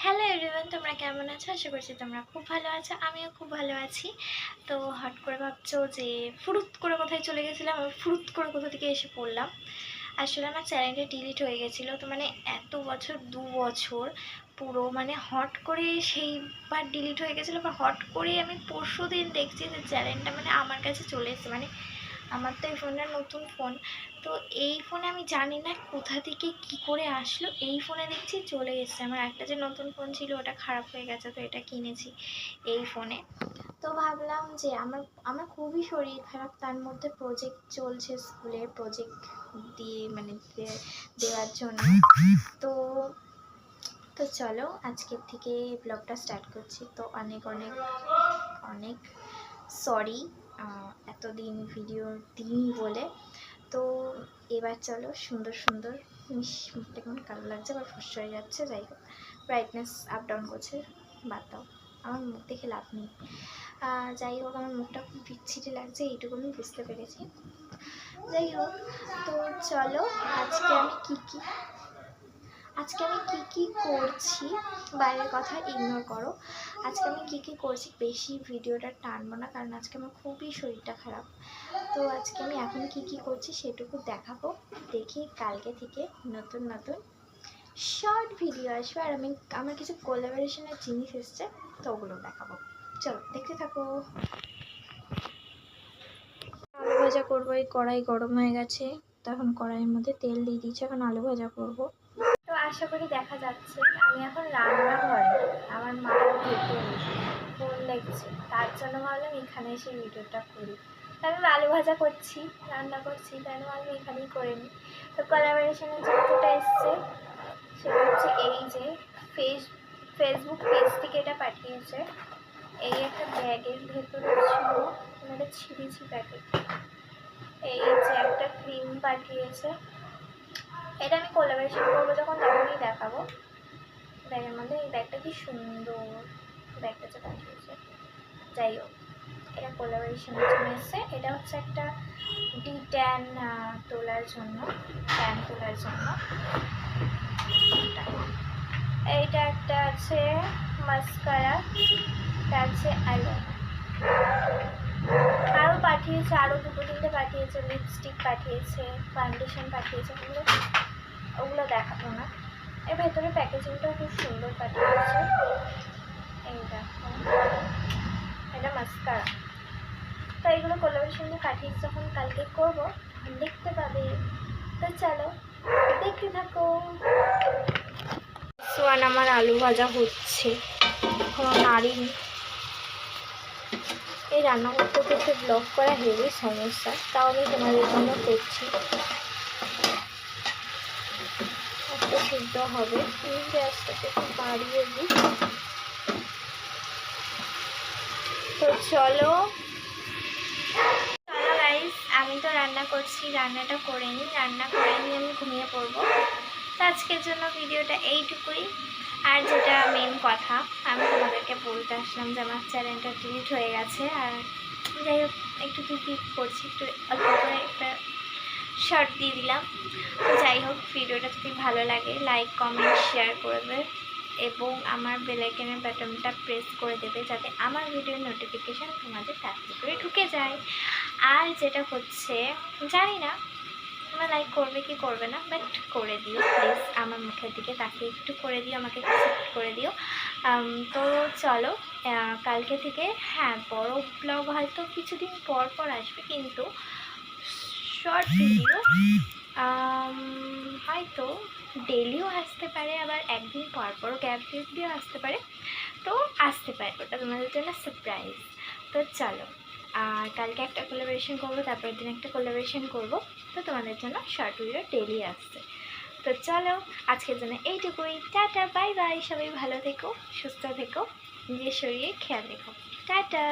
Hello everyone, তোমরা কেমন আছো? আশা করছি তোমরা খুব ভালো আছো। আমিও খুব ভালো আছি। তো হট করে ভাবছো যে ফুরুত করে কোথায় চলে গেছিলাম, আমি ফুরুত করে কোথা থেকে এসে পড়লাম। আসলে আমার চ্যানেলটা ডিলিট হয়ে গেছিলো। তো এত বছর, 2 বছর পুরো হট করে সেইবার ডিলিট হয়ে গেছিলো। বা হট করে আমি পরশু দিন দেখছি যে চ্যানেলটা আমার কাছে চলে এসেছে। আমার তো এই ফোনটা নতুন ফোন। তো এই ফোনে আমি জানি না কোথা থেকে কি করে আসলো, এই ফোনে দেখছি চলে এসেছে। আমার একটা যে নতুন ফোন ছিল ওটা খারাপ হয়ে গেছে, তো এটা কিনেছি এই ফোনে। তো ভাবলাম যে আমার আমার খুবই শরীর খারাপ, তার মধ্যে প্রজেক্ট চলছে, স্কুলের প্রজেক্ট দিয়ে দেওয়ার জন্য। তো তো চলো আজকের থেকে ব্লগটা স্টার্ট করছি। তো অনেক অনেক অনেক সরি এতদিন ভিডিও দিইনি বলে। তো এবার চলো সুন্দর সুন্দর মুখটা কেমন কালো লাগছে, আবার ফসা হয়ে যাচ্ছে। যাই হোক, ব্রাইটনেস আপ ডাউন করছে, বাদ দাও, আমার মুখ দেখে লাভ নেই। যাই হোক, আমার মুখটা খুব বিচ্ছিরি লাগছে, এইটুকু আমি বুঝতে পেরেছি। যাই হোক, তো চলো আজকে আমি কি করছি, বাইরের কথা ইগনোর করো। আজকে আমি কি করছি, বেশি ভিডিওটা টানবো না, কারণ আজকে আমার খুবই শরীরটা খারাপ। তো আজকে আমি এখন কি করছি সেটুকু দেখাবো। দেখি কালকে থেকে নতুন নতুন শর্ট ভিডিও আসবে, আর আমার কিছু কোলাবোরেশনের জিনিস এসছে, তো ওগুলো দেখাবো। চলো দেখতে থাকো। আলু ভাজা করবো, এই কড়াই গরম হয়ে গেছে, তখন কড়াইয়ের মধ্যে তেল দিয়ে দিচ্ছি, এখন আলু ভাজা করবো। তো আশা করি দেখা যাচ্ছে আমি এখন রান্নাঘরে, আমার মা ভেতরে ফোন দেখছে, তার জন্য ভাবলাম এখানে এসে ভিডিওটা করি। আমি আলু ভাজা করছি, রান্না করছি, তাই ভাবলাম এখানেই করে নিই। তো কোলাবোরেশনের যেটা এসছে সেটা হচ্ছে এই যে ফেসবুক পেজ থেকে এটা পাঠিয়েছে। এই একটা ব্যাগের ভেতরে ছিল, একটা ছিঁড়েছি প্যাকেট। এই যে একটা ক্রিম পাঠিয়েছে, এটা আমি কোলাবোরেশন করবো যখন তখনই দেখাবো। ব্যাগের মধ্যে এই ব্যাগটা কি সুন্দর, ব্যাগটা যে পাঠিয়েছে। যাই হোক, এটা কোলাবোরেশনের জন্য এসছে। এটা হচ্ছে একটা ট্যান তোলার জন্য, ট্যান তোলার জন্য। এইটা একটা আছে মাস্কারা, এটা আছে আইলাইনার। আরও পাঠিয়েছে, আরও 2-3টে পাঠিয়েছে, লিপস্টিক পাঠিয়েছে, ফাউন্ডেশন পাঠিয়েছে। ওগুলো দেখাবো না। এর ভেতরে প্যাকেজিংটাও খুব সুন্দর পাঠিয়েছে। এই দেখো, এটা মাস্কারা। তো এইগুলো কোলাবোরেশন দিয়ে পাঠিয়েছে, যখন কালকে করবো তখন দেখতে পাবে। তো চলো দেখতে থাকো। সোয়ান আমার আলু ভাজা হচ্ছে, এখনো নাড়িনি। এই রান্না করতে করতে ব্লগ করা হেবি সমস্যা, তাও আমি তোমাদের জন্য করছি। একটা সিদ্ধ হবে, গ্যাসটাকে একটু বাড়িয়ে দিই। তো চলো গাইস, আমি তো রান্না করছি, রান্নাটা করে নিই। রান্না করে নিয়ে আমি ঘুমিয়ে পড়বো। তো আজকের জন্য ভিডিওটা এইটুকুই। আর যেটা মেন কথা, আমি তোমাদেরকে বলতে আসলাম যে আমার চ্যানেলটা ডিলিট হয়ে গেছে। আর যাই হোক, একটু কী করছি, একটু অল্প করে একটা শর্ট দিয়ে দিলাম। তো যাই হোক, ভিডিওটা যদি ভালো লাগে লাইক কমেন্ট শেয়ার করবে, এবং আমার বেল আইকনের বাটনটা প্রেস করে দেবে, যাতে আমার ভিডিওর নোটিফিকেশান তোমাদের তাড়াতাড়ি করে ঢুকে যায়। আর যেটা হচ্ছে, জানি না তোমরা লাইক করবে কি করবে না, বাট করে দিও প্লিজ। আমার মুখের দিকে তাকিয়ে একটু করে দিও, আমাকে অ্যাকসেপ্ট করে দিও। তো চলো কালকে থেকে, হ্যাঁ, বড় ব্লগ হয়তো কিছুদিন পর পর আসবে, কিন্তু শর্ট ভিডিও হয়তো ডেলিও আসতে পারে, আবার একদিন পর পর গ্যাপ দিয়েও আসতে পারে। তো আসতে পারে, ওটা তোমাদের জন্য সারপ্রাইজ। তো চলো, আর কালকে একটা কোলাবোরেশন করবো, তারপরের দিন একটা কোলাবোরেশন করবো। তো তোমাদের জন্য শর্ট ভিডিও ডেলি আসছে। তো চলো আজকের জন্য এইটুকুই। Tata, bye bye. সবাই ভালো থেকো, সুস্থ থেকো, নিজের শরীরে খেয়াল রেখো। টাটা।